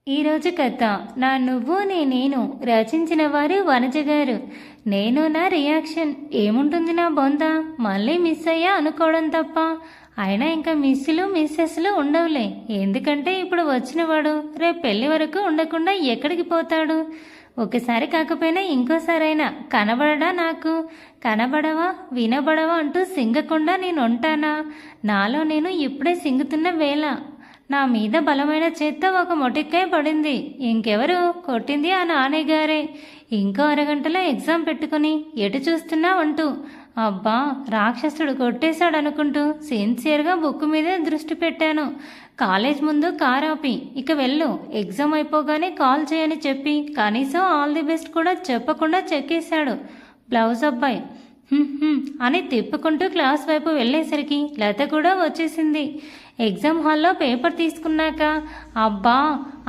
ఈరోజు కథ నా నువ్వు నేను రచించిన వారు వనజ గారు. నేను నా రియాక్షన్ ఏముంటుంది నా బొంద, మళ్ళీ మిస్ అయ్యా అనుకోవడం తప్ప. అయినా ఇంకా మిస్సులు మిస్సెస్లు ఉండవులే, ఎందుకంటే ఇప్పుడు వచ్చినవాడు రేపు పెళ్లి వరకు ఉండకుండా ఎక్కడికి పోతాడు. ఒకసారి కాకపోయినా ఇంకోసారైనా కనబడడా నాకు, కనబడవా వినబడవా అంటూ సింగకుండా నేను ఉంటానా? నాలో నేను ఇప్పుడే సింగుతున్న వేళ నా మీద బలమైన చేత్తో ఒక మొటిక్కాయ పడింది. ఇంకెవరు కొట్టింది? ఆ నాన్నయ్య గారే. ఇంకో అరగంటలో ఎగ్జామ్ పెట్టుకుని ఎటు చూస్తున్నా అంటూ అబ్బా రాక్షసుడు కొట్టేశాడు అనుకుంటూ సిన్సియర్గా బుక్ మీదే దృష్టి పెట్టాను. కాలేజ్ ముందు కార్ ఆపి ఇక వెళ్ళు, ఎగ్జామ్ అయిపోగానే కాల్ చేయని చెప్పి కనీసం ఆల్ ది బెస్ట్ కూడా చెప్పకుండా చెక్కేశాడు బ్లౌజ్ అబ్బాయి. అని తిప్పుకుంటూ క్లాస్ వైపు వెళ్ళేసరికి లత కూడా వచ్చేసింది. ఎగ్జామ్ హాల్లో పేపర్ తీసుకున్నాక అబ్బా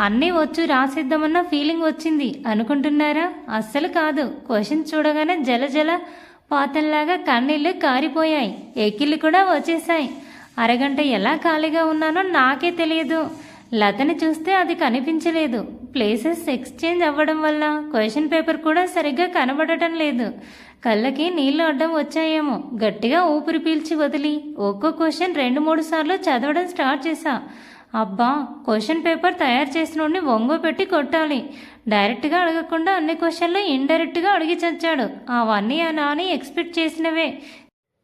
అన్నీ వచ్చు రాసేద్దామన్న ఫీలింగ్ వచ్చింది అనుకుంటున్నారా? అస్సలు కాదు. క్వశ్చన్ చూడగానే జల జల పాతంలాగా కన్నీళ్లు కారిపోయాయి, ఎక్కిళ్ళు కూడా వచ్చేసాయి. అరగంట ఎలా ఖాళీగా ఉన్నానో నాకే తెలియదు. లతని చూస్తే అది కనిపించలేదు. ప్లేసెస్ ఎక్స్చేంజ్ అవ్వడం వల్ల క్వశ్చన్ పేపర్ కూడా సరిగ్గా కనబడటం లేదు. కళ్ళకి నీళ్లు అడ్డం వచ్చాయేమో. గట్టిగా ఊపిరి పీల్చి వదిలి ఒక్కో క్వశ్చన్ 2-3 సార్లు చదవడం స్టార్ట్ చేశా. అబ్బా క్వశ్చన్ పేపర్ తయారు చేసిన వంగో పెట్టి కొట్టాలి. డైరెక్ట్గా అడగకుండా అన్ని క్వశ్చన్లు ఇండైరెక్ట్గా అడిగి చచ్చాడు. అవన్నీ ఆ నాని ఎక్స్పెక్ట్ చేసినవే.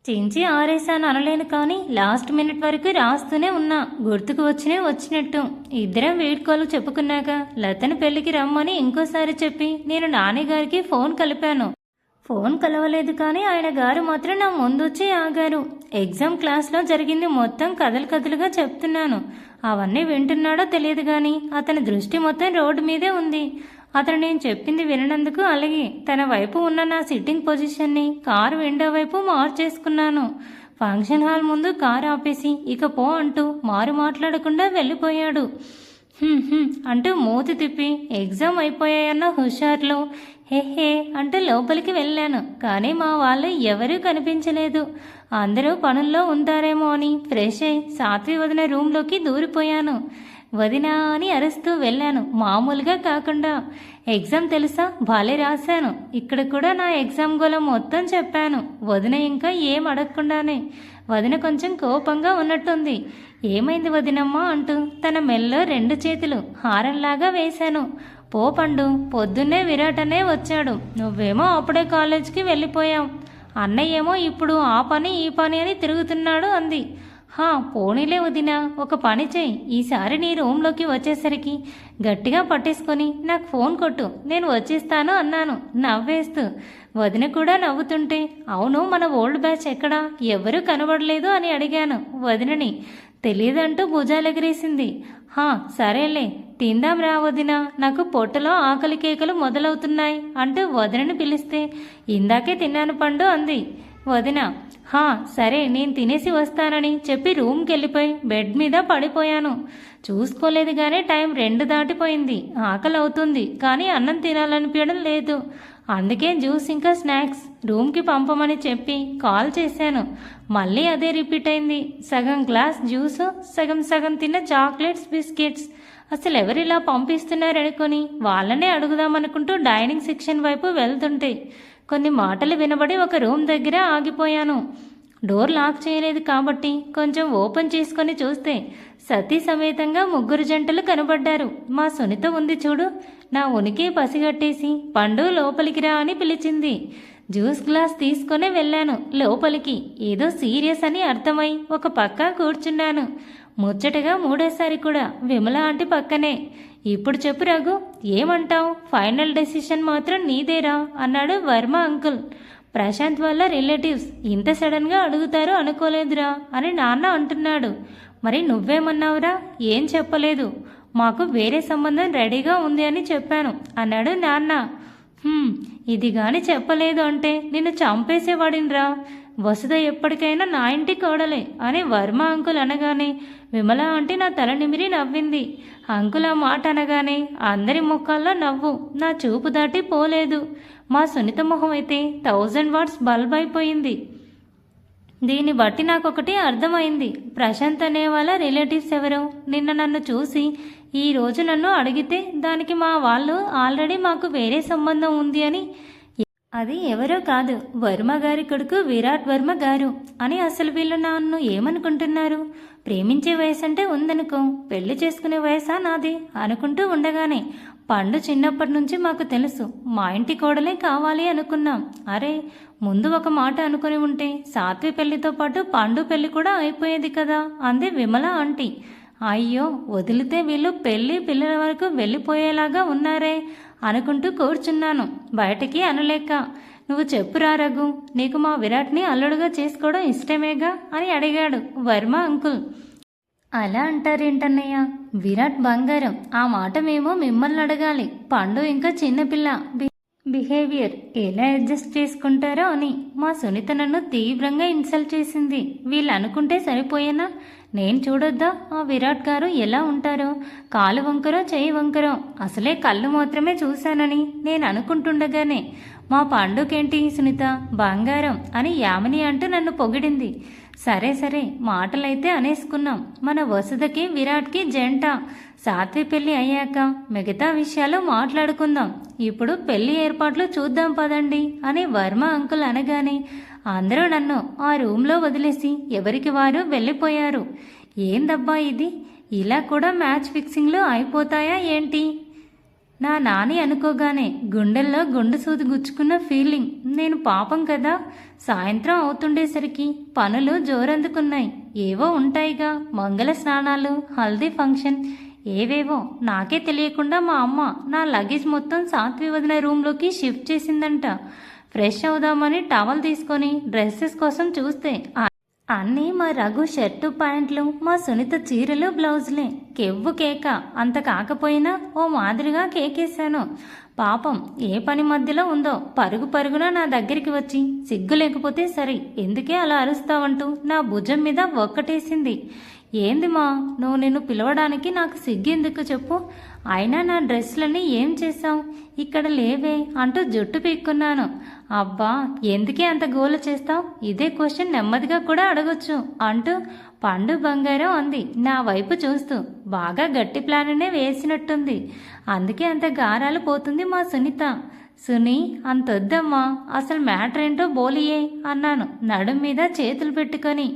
చించి ఆరేసాను అనలేను, కానీ లాస్ట్ మినిట్ వరకు రాస్తూనే ఉన్నా. గుర్తుకు వచ్చినట్టు. ఇద్దరం వీడ్కోలు చెప్పుకున్నాక లతని పెళ్లికి రమ్మని ఇంకోసారి చెప్పి నేను నాన్నగారికి ఫోన్ కలిపాను. ఫోన్ కలవలేదు, కానీ ఆయన గారు మాత్రం నా ముందొచ్చి ఆగారు. ఎగ్జామ్ క్లాస్లో జరిగింది మొత్తం కథలుగా చెప్తున్నాను. అవన్నీ వింటున్నాడో తెలియదు, కానీ అతని దృష్టి మొత్తం రోడ్డు మీదే ఉంది. అతను నేను చెప్పింది విననందుకు అలాగే తన వైపు ఉన్న నా సిట్టింగ్ పొజిషన్ని కారు విండో వైపు మార్చేసుకున్నాను. ఫంక్షన్ హాల్ ముందు కారు ఆపేసి ఇక పో అంటూ మాట్లాడకుండా వెళ్ళిపోయాడు. అంటూ మూతి తిప్పి ఎగ్జామ్ అయిపోయాయన్న హుషార్లో హే అంటూ లోపలికి వెళ్ళాను. కానీ మా వాళ్ళు ఎవరూ కనిపించలేదు. అందరూ పనుల్లో ఉంటారేమో అని ఫ్రెష్ అయి సాత్వి వదిన రూమ్లోకి దూరిపోయాను. వదినా అని అరుస్తూ వెళ్ళాను, మామూలుగా కాకుండా. ఎగ్జామ్ తెలుసా, భలే రాశాను. ఇక్కడ కూడా నా ఎగ్జామ్ గోల మొత్తం చెప్పాను. వదిన ఇంకా ఏం అడగకుండానే. వదిన కొంచెం కోపంగా ఉన్నట్టుంది. ఏమైంది వదినమ్మా అంటూ తన మెల్లో 2 చేతులు హారంలాగా వేశాను. పో పండు, పొద్దున్నే విరాటనే వచ్చాడు. నువ్వేమో అప్పుడే కాలేజ్కి వెళ్ళిపోయావు. అన్నయ్య ఏమో ఇప్పుడు ఆ పని ఈ పని అని తిరుగుతున్నాడు అంది. పోనీలే వదినా, ఒక పని చేయి. ఈసారి నీ రూమ్లోకి వచ్చేసరికి గట్టిగా పట్టేసుకొని నాకు ఫోన్ కొట్టు, నేను వచ్చేస్తాను అన్నాను నవ్వేస్తూ. వదిన కూడా నవ్వుతుంటే అవును మన ఓల్డ్ బ్యాచ్ ఎక్కడా, ఎవరూ కనబడలేదు అని అడిగాను వదినని. తెలియదంటూ భుజాలెగిరేసింది. సరేలే తిందాం రా వదినా, నాకు పొట్టలో ఆకలి కేకలు మొదలవుతున్నాయి అంటూ వదినని పిలిస్తే ఇందాకే తిన్నాను పండు అంది వదిన. సరే నేను తినేసి వస్తానని చెప్పి రూమ్కి వెళ్ళిపోయి బెడ్ మీద పడిపోయాను. చూసుకోలేదు కానీ టైం 2 దాటిపోయింది. ఆకలి అవుతుంది, కానీ అన్నం తినాలనిపించడం లేదు. అందుకే జ్యూస్ ఇంకా స్నాక్స్ రూమ్కి పంపమని చెప్పి కాల్ చేశాను. మళ్ళీ అదే రిపీట్ అయింది. సగం గ్లాస్ జ్యూసు, సగం తిన్న చాక్లెట్స్ బిస్కెట్స్. అసలు ఎవరిలా పంపిస్తున్నారనుకొని వాళ్ళనే అడుగుదామనుకుంటూ డైనింగ్ సెక్షన్ వైపు వెళ్తుంటే కొన్ని మాటలు వినబడి ఒక రూమ్ దగ్గర ఆగిపోయాను. డోర్ లాక్ చేయలేదు కాబట్టి కొంచెం ఓపెన్ చేసుకొని చూస్తే సతీ సమేతంగా 3 జంటలు కనబడ్డారు. మా సునీత ఉంది చూడు, నా ఉనికి పసిగట్టేసి పండు లోపలికి రా అని పిలిచింది. జ్యూస్ గ్లాస్ తీసుకొని వెళ్ళాను లోపలికి. ఏదో సీరియస్ అని అర్థమై ఒక పక్క కూర్చున్నాను. ముచ్చటగా 3వ కూడా విమల ఆంటీ పక్కనే. ఇప్పుడు చెప్పు రఘు, ఏమంటావు? ఫైనల్ డెసిషన్ మాత్రం నీదేరా అన్నాడు వర్మ అంకుల్. ప్రశాంత్ వాళ్ళ రిలేటివ్స్ ఇంత సడన్గా అడుగుతారు అనుకోలేదురా అని నాన్న అంటున్నాడు. మరి నువ్వేమన్నావురా? ఏం చెప్పలేదు, మాకు వేరే సంబంధం రెడీగా ఉంది అని చెప్పాను అన్నాడు నాన్న. ఇది గాని చెప్పలేదు అంటే నిన్ను చంపేసేవాడినిరా. వసుధ ఎప్పటికైనా నా ఇంటి కోడలే అని వర్మ అంకుల్ అనగానే విమల ఆంటీ నా తల నిమిరి నవ్వింది. అంకుల్ ఆ మాట అనగానే అందరి ముఖాల్లో నవ్వు నా చూపు దాటి పోలేదు. మా సునీత మొహం అయితే 1000 వాట్స్ బల్బ్ అయిపోయింది. దీన్ని బట్టి నాకొకటి అర్థమైంది. ప్రశాంత్ అనే వాళ్ళ రిలేటివ్స్ ఎవరో నిన్న నన్ను చూసి ఈ రోజు నన్ను అడిగితే దానికి మా వాళ్ళు ఆల్రెడీ మాకు వేరే సంబంధం ఉంది అని, అది ఎవరో కాదు వర్మ గారి కొడుకు విరాట్ వర్మ గారు అని. అసలు వీళ్ళు నన్ను ఏమనుకుంటున్నారు? ప్రేమించే వయసు అంటే ఉందనుకో, పెళ్లి చేసుకునే వయసా నాది అనుకుంటూ ఉండగానే పండు చిన్నప్పటి నుంచి మాకు తెలుసు, మా ఇంటి కోడలే కావాలి అనుకున్నాం. అరే ముందు ఒక మాట అనుకుని ఉంటే సాత్వి పెళ్లితో పాటు పండు పెళ్లి కూడా అయిపోయేది కదా అంది విమల ఆంటీ. అయ్యో వదిలితే వీళ్ళు పెళ్లి పిల్లల వరకు వెళ్ళిపోయేలాగా ఉన్నారే అనుకుంటూ కూర్చున్నాను, బయటికి అనలేక. నువ్వు చెప్పురా రఘు, నీకు మా విరాట్ని అల్లుడుగా చేసుకోవడం ఇష్టమేగా అని అడిగాడు వర్మ అంకుల్. అలా అంటారేంటన్నయ్య, విరాట్ బంగారం. ఆ మాట మేము మిమ్మల్ని అడగాలి. పండు ఇంకా చిన్నపిల్ల, బిహేవియర్ ఎలా అడ్జస్ట్ చేసుకుంటారో అని. మా సునీత నన్ను తీవ్రంగా ఇన్సల్ట్ చేసింది. వీళ్ళు అనుకుంటే సరిపోయేనా? నేను చూడొద్దా ఆ విరాట్ గారు ఎలా ఉంటారో? కాలు వంకరో చెయ్యి వంకరో, అసలే కళ్ళు మాత్రమే చూశానని నేను అనుకుంటుండగానే మా పండుకేంటి సునీత బంగారం అని యామిని అంటూ నన్ను పొగిడింది. సరే సరే మాటలైతే అనేసుకున్నాం. మన వసుధకి విరాట్కి జంట. సాత్వి పెళ్లి అయ్యాక మిగతా విషయాలు మాట్లాడుకుందాం. ఇప్పుడు పెళ్లి ఏర్పాట్లు చూద్దాం పదండి అని వర్మ అంకుల్ అనగానే అందరూ నన్ను ఆ రూమ్లో వదిలేసి ఎవరికి వారు వెళ్ళిపోయారు. ఏందబ్బా ఇది, ఇలా కూడా మ్యాచ్ ఫిక్సింగ్లు అయిపోతాయా ఏంటి? నా నాని అనుకోగానే గుండెల్లో గుండు సూది గుచ్చుకున్న ఫీలింగ్. నేను పాపం కదా. సాయంత్రం అవుతుండేసరికి పనులు జోరందుకున్నాయి. ఏవో ఉంటాయిగా, మంగళ స్నానాలు, హల్దీ ఫంక్షన్, ఏవేవో. నాకే తెలియకుండా మా అమ్మ నా లగేజ్ మొత్తం సాత్వి వదిన రూమ్లోకి షిఫ్ట్ చేసిందంట. ఫ్రెష్ అవుదామని టవల్ తీసుకొని డ్రెస్సెస్ కోసం చూస్తే అన్నీ మా రఘు షర్టు ప్యాంట్లు, మా సునీత చీరలు బ్లౌజులే. కెవ్వు కేక. అంత కాకపోయినా ఓ మాదిరిగా కేకేశాను. పాపం ఏ పని మధ్యలో ఉందో పరుగు పరుగున నా దగ్గరికి వచ్చి సిగ్గు లేకపోతే సరే ఎందుకే అలా అరుస్తావంటూ నా భుజం మీద ఒక్కటేసింది. ఏంది మా, నువ్వు నిన్ను పిలవడానికి నాకు సిగ్గెందుకు చెప్పు? అయినా నా డ్రెస్లన్నీ ఏం చేశావు? ఇక్కడ లేవే అంటూ జుట్టు పీక్కున్నాను. అబ్బా ఎందుకే అంత గోల చేస్తావు? ఇదే క్వశ్చన్ నెమ్మదిగా కూడా అడగొచ్చు అంటూ పండు బంగారం అంది నా వైపు చూస్తూ. బాగా గట్టి ప్లాన్నే వేసినట్టుంది, అందుకే అంత గారాలు పోతుంది మా సునీత. సునీ అంతొద్దమ్మా, అసలు మ్యాటర్ ఏంటో బోలియే అన్నాను నడుం మీద చేతులు పెట్టుకొని.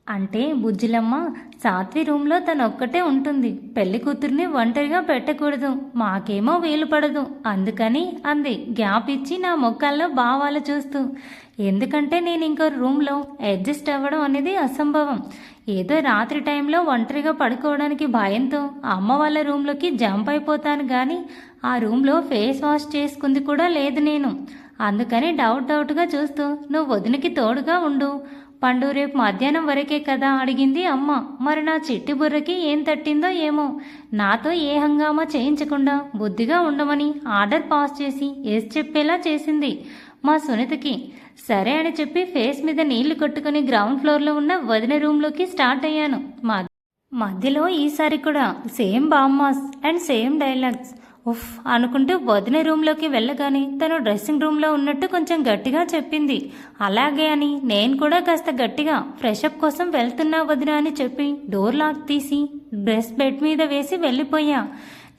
అంటే బుజ్జిలమ్మ, సాత్వి రూమ్లో తనొక్కటే ఉంటుంది. పెళ్లి కూతుర్ని ఒంటరిగా పెట్టకూడదు, మాకేమో వీలు పడదు అందుకని అంది గ్యాప్ ఇచ్చి నా మొక్కల్లో భావాలు చూస్తూ. ఎందుకంటే నేను ఇంకో రూమ్లో అడ్జస్ట్ అవ్వడం అనేది అసంభవం. ఏదో రాత్రి టైంలో ఒంటరిగా పడుకోవడానికి భయంతో అమ్మ వాళ్ళ రూమ్లోకి జంప్ అయిపోతాను కానీ ఆ రూమ్లో ఫేస్ వాష్ చేసుకుంది కూడా లేదు నేను. అందుకని డౌట్గా చూస్తూ నువ్వు వదినకి తోడుగా ఉండు. పండు రేపు మధ్యాహ్నం వరకే కదా అడిగింది అమ్మ. మరి నా చిట్టి బుర్రకి ఏం తట్టిందో ఏమో, నాతో ఏ హంగామా చేయించకుండా బుద్ధిగా ఉండమని ఆర్డర్ పాస్ చేసి ఎస్ చెప్పేలా చేసింది మా సునీతకి. సరే అని చెప్పి ఫేస్ మీద నీళ్లు కొట్టుకుని గ్రౌండ్ ఫ్లోర్లో ఉన్న వదిన రూమ్లోకి స్టార్ట్ అయ్యాను. మధ్యలో ఈసారి కూడా సేమ్ బామ్మాస్ అండ్ సేమ్ డైలాగ్స్. ఉఫ్ అనుకుంటూ వదిన రూమ్లోకి వెళ్ళగానే తను డ్రెస్సింగ్ రూమ్లో ఉన్నట్టు కొంచెం గట్టిగా చెప్పింది. అలాగే అని నేను కూడా కాస్త గట్టిగా ఫ్రెషప్ కోసం వెళ్తున్నా వదిన అని చెప్పి డోర్ లాక్ తీసి డ్రెస్ బెడ్ మీద వేసి వెళ్ళిపోయా.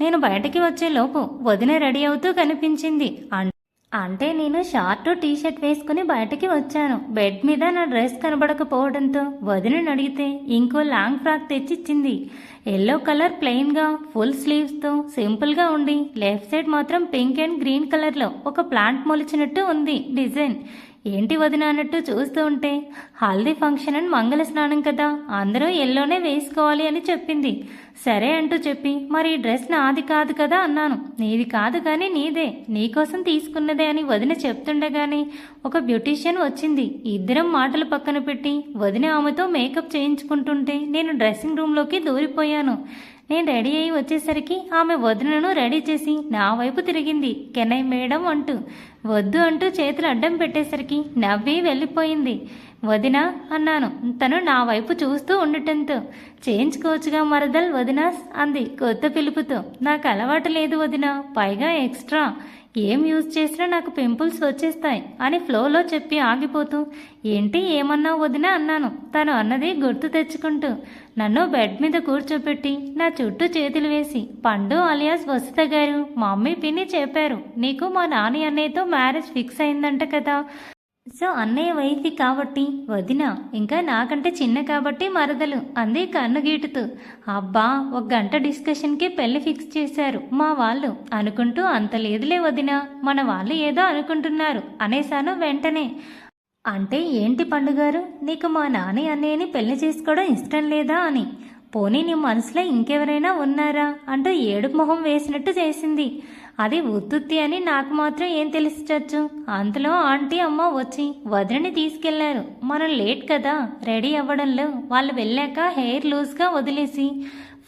నేను బయటకి వచ్చే లోపు వదిన రెడీ అవుతూ కనిపించింది. అంటే నేను షార్ట్ టీషర్ట్ వేసుకుని బయటకి వచ్చాను. బెడ్ మీద నా డ్రెస్ కనబడకపోవడంతో వదినని అడిగితే ఇంకో లాంగ్ ఫ్రాక్ తెచ్చిచ్చింది. ఎల్లో కలర్ ప్లెయిన్గా ఫుల్ స్లీవ్స్తో సింపుల్గా ఉండి లెఫ్ట్ సైడ్ మాత్రం పింక్ అండ్ గ్రీన్ కలర్లో ఒక ప్లాంట్ మొలిచినట్టు ఉంది డిజైన్. ఏంటి వదిన అన్నట్టు చూస్తూ ఉంటే హల్దీ ఫంక్షన్ అండ్ మంగళ స్నానం కదా, అందరూ ఎల్లోనే వేసుకోవాలి అని చెప్పింది. సరే అంటూ చెప్పి మరి డ్రెస్ నాది కాదు కదా అన్నాను. నీది కాదు కానీ నీదే, నీకోసం తీసుకున్నదే అని వదిన చెప్తుండగానే ఒక బ్యూటీషియన్ వచ్చింది. ఇద్దరం మాటలు పక్కన పెట్టి వదిన ఆమెతో మేకప్ చేయించుకుంటుంటే నేను డ్రెస్సింగ్ రూమ్లోకి దూరిపోయాను. నేను రెడీ అయ్యి వచ్చేసరికి ఆమె వదినను రెడీ చేసి నా వైపు తిరిగింది. కెనై మేడం అంటూ. వద్దు అంటూ చేతులు అడ్డం పెట్టేసరికి నవ్వి వెళ్ళిపోయింది. వదిన అన్నాను తను నా వైపు చూస్తూ ఉండటంతో. చేయించుకోవచ్చుగా మరదల్ వదినాస్ అంది కొత్త పిలుపుతో. నాకు అలవాటు లేదు వదిన, పైగా ఎక్స్ట్రా. ఏం యూజ్ చేసినా నాకు పింపుల్స్ వచ్చేస్తాయి అని ఫ్లోలో చెప్పి ఆగిపోతూ, ఏంటి ఏమన్నా వదినా అన్నాను. తను అన్నది గుర్తు తెచ్చుకుంటూ నన్ను బెడ్ మీద కూర్చోపెట్టి నా చుట్టూ చేతులు వేసి, పండు అలియాస్ వసుధ గారు, మమ్మీ పిన్ని చెప్పారు నీకు మా నాని అన్నయ్యతో మ్యారేజ్ ఫిక్స్ అయిందంట కదా. సో అన్నయ్య వైఫ్ కాబట్టి వదిన, ఇంకా నాకంటే చిన్న కాబట్టి మరదలు అంది కన్ను గీటుతూ. అబ్బా, 1 గంట డిస్కషన్కి పెళ్లి ఫిక్స్ చేశారు మా వాళ్ళు అనుకుంటూ, అంత లేదులే వదిన, మన వాళ్ళు ఏదో అనుకుంటున్నారు అనేశాను వెంటనే. అంటే ఏంటి పండుగారు, నీకు మా నాని అన్నయ్యని పెళ్లి చేసుకోవడం ఇష్టం లేదా అని. పోనీ నీ మనసులో ఇంకెవరైనా ఉన్నారా అంటూ ఏడుపు మొహం వేసినట్టు చేసింది. అది ఉత్తుత్తి అని నాకు మాత్రం ఏం తెలిసొచ్చు. అంతలో ఆంటీ అమ్మ వచ్చి వదినని తీసుకెళ్లారు. మనం లేట్ కదా రెడీ అవ్వడంలో. వాళ్ళు వెళ్ళాక హెయిర్ లూజ్గా వదిలేసి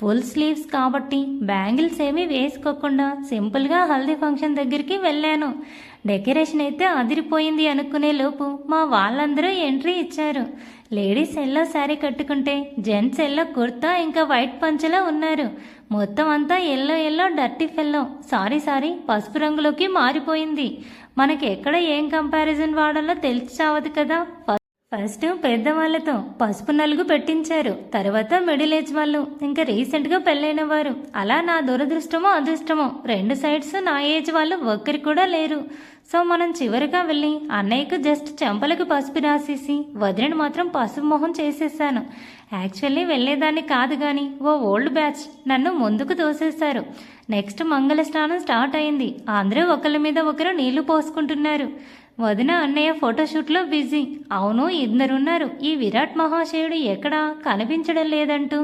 ఫుల్ స్లీవ్స్ కాబట్టి బ్యాంగిల్స్ ఏమీ వేసుకోకుండా సింపుల్గా హల్దీ ఫంక్షన్ దగ్గరికి వెళ్ళాను. డెకరేషన్ అయితే అదిరిపోయింది అనుకునే లోపు మా వాళ్ళందరూ ఎంట్రీ ఇచ్చారు. లేడీస్ ఎల్లో శారీ కట్టుకుంటే జెంట్స్ ఎల్లో కుర్తా ఇంకా వైట్ పంచలా ఉన్నారు. మొత్తం అంతా yellow yellow dirty fellow, sorry పసుపు రంగులోకి మారిపోయింది. మనకి ఎక్కడ ఏం కంపారిజన్ వాడాలో తెలిసి చావదు కదా. ఫస్ట్ పెద్దవాళ్లతో పసుపు నలుగు పెట్టించారు, తర్వాత మిడిల్ ఏజ్ వాళ్ళు, ఇంకా రీసెంట్గా పెళ్ళైన వారు. అలా నా దురదృష్టమో అదృష్టమో 2 సైడ్స్ నా ఏజ్ వాళ్ళు ఒక్కరి కూడా లేరు. సో మనం చివరిగా వెళ్ళి అన్నయ్యకు జస్ట్ చెంపలకు పసుపు రాసేసి వదిలిని మాత్రం పసుపు మొహం చేసేసాను. యాక్చువల్లీ వెళ్ళేదాన్ని కాదు కానీ ఓ ఓల్డ్ బ్యాచ్ నన్ను ముందుకు తోసేశారు. నెక్స్ట్ మంగళ స్నానం స్టార్ట్ అయింది. అందరూ ఒకరి మీద ఒకరు నీళ్లు పోసుకుంటున్నారు. వదిన అన్నయ్య ఫోటోషూట్లో బిజీ. అవును, 2 ఉన్నారు. ఈ విరాట్ మహాశయుడు ఎక్కడా కనిపించడం లేదంటూ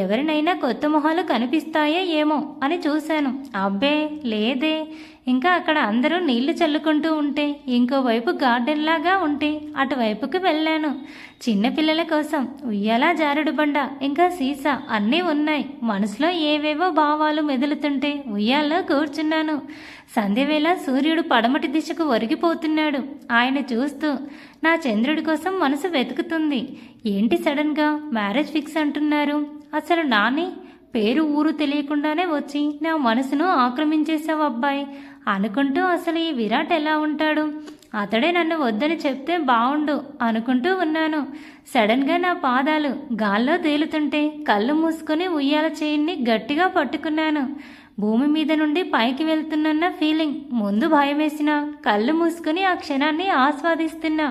ఎవరినైనా కొత్త మొహాలు కనిపిస్తాయో ఏమో అని చూశాను. అబ్బే లేదే. ఇంకా అక్కడ అందరూ నీళ్లు చల్లుకుంటూ ఉంటే ఇంకోవైపు గార్డెన్ లాగా ఉంటే అటువైపుకి వెళ్ళాను. చిన్నపిల్లల కోసం ఉయ్యాల, జారుడు బండ, ఇంకా సీసా అన్నీ ఉన్నాయి. మనసులో ఏవేవో భావాలు మెదులుతుంటే ఉయ్యాల్లో కూర్చున్నాను. సంధ్యవేళ సూర్యుడు పడమటి దిశకు ఒరిగిపోతున్నాడు. ఆయన చూస్తూ నా చంద్రుడి కోసం మనసు వెతుకుతుంది. ఏంటి సడన్గా మ్యారేజ్ ఫిక్స్ అంటున్నారు? అసలు నాని పేరు ఊరు తెలియకుండానే వచ్చి నా మనసును ఆక్రమించేశావు అబ్బాయి అనుకుంటూ, అసలు ఈ విరాట్ ఎలా ఉంటాడు? అతడే నన్ను వద్దని చెప్తే బావుండు అనుకుంటూ ఉన్నాను. సడన్గా నా పాదాలు గాల్లో తేలుతుంటే కళ్ళు మూసుకొని ఉయ్యాల చైన్ని గట్టిగా పట్టుకున్నాను. భూమి మీద నుండి పైకి వెళ్తున్న ఫీలింగ్. ముందు భయమేసిన కళ్ళు మూసుకుని ఆ క్షణాన్ని ఆస్వాదిస్తున్నా.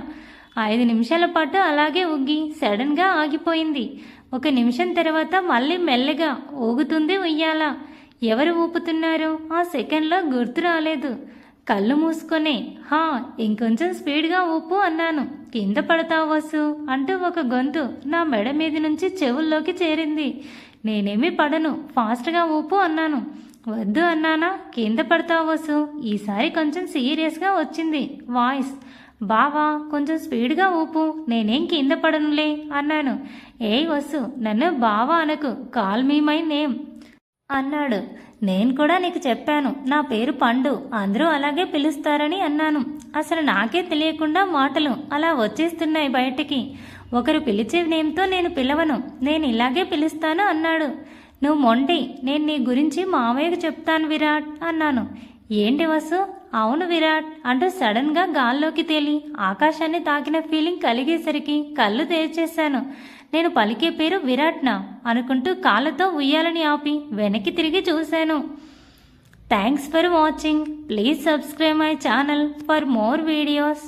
5 నిమిషాల పాటు అలాగే ఊగి సడన్గా ఆగిపోయింది. 1 నిమిషం తర్వాత మళ్ళీ మెల్లగా ఊగుతుంది ఉయ్యాల. ఎవరు ఊపుతున్నారు ఆ సెకండ్లో గుర్తు రాలేదు. కళ్ళు మూసుకొని ఇంకొంచెం స్పీడ్గా ఊపు అన్నాను. కింద పడతావు వసు అంటూ ఒక గొంతు నా మెడ మీద నుంచి చెవుల్లోకి చేరింది. నేనేమీ పడను, ఫాస్ట్గా ఊపు అన్నాను. వద్దు అన్నానా? కింద పడతావు వసు. ఈసారి కొంచెం సీరియస్గా వచ్చింది వాయిస్. బావా కొంచెం స్పీడ్గా ఊపు, నేనేం కింద పడనులే అన్నాను. ఏయ్ వసు, నన్ను బావా అనకు, కాల్ మీ మై నేమ్ అన్నాడు. నేను కూడా నీకు చెప్పాను నా పేరు పండు, అందరూ అలాగే పిలుస్తారని అన్నాను. అసలు నాకే తెలియకుండా మాటలు అలా వచ్చేస్తున్నాయి బయటికి. ఒకరు పిలిచే నేమ్తో నేను పిలవను, నేను ఇలాగే పిలుస్తాను అన్నాడు. నువ్వు మొండి, నేను నీ గురించి మామయ్యకు చెప్తాను విరాట్ అన్నాను. ఏంటి వసు? అవును విరాట్ అంటూ సడన్గా గాల్లోకి తేలి ఆకాశాన్ని తాకిన ఫీలింగ్ కలిగేసరికి కళ్ళు తెరిచేశాను. నేను పలికే పేరు విరాట్నా అనుకుంటూ కాళ్ళతో ఉయ్యాలని ఆపి వెనక్కి తిరిగి చూశాను. Thanks for watching. Please subscribe my channel for more videos.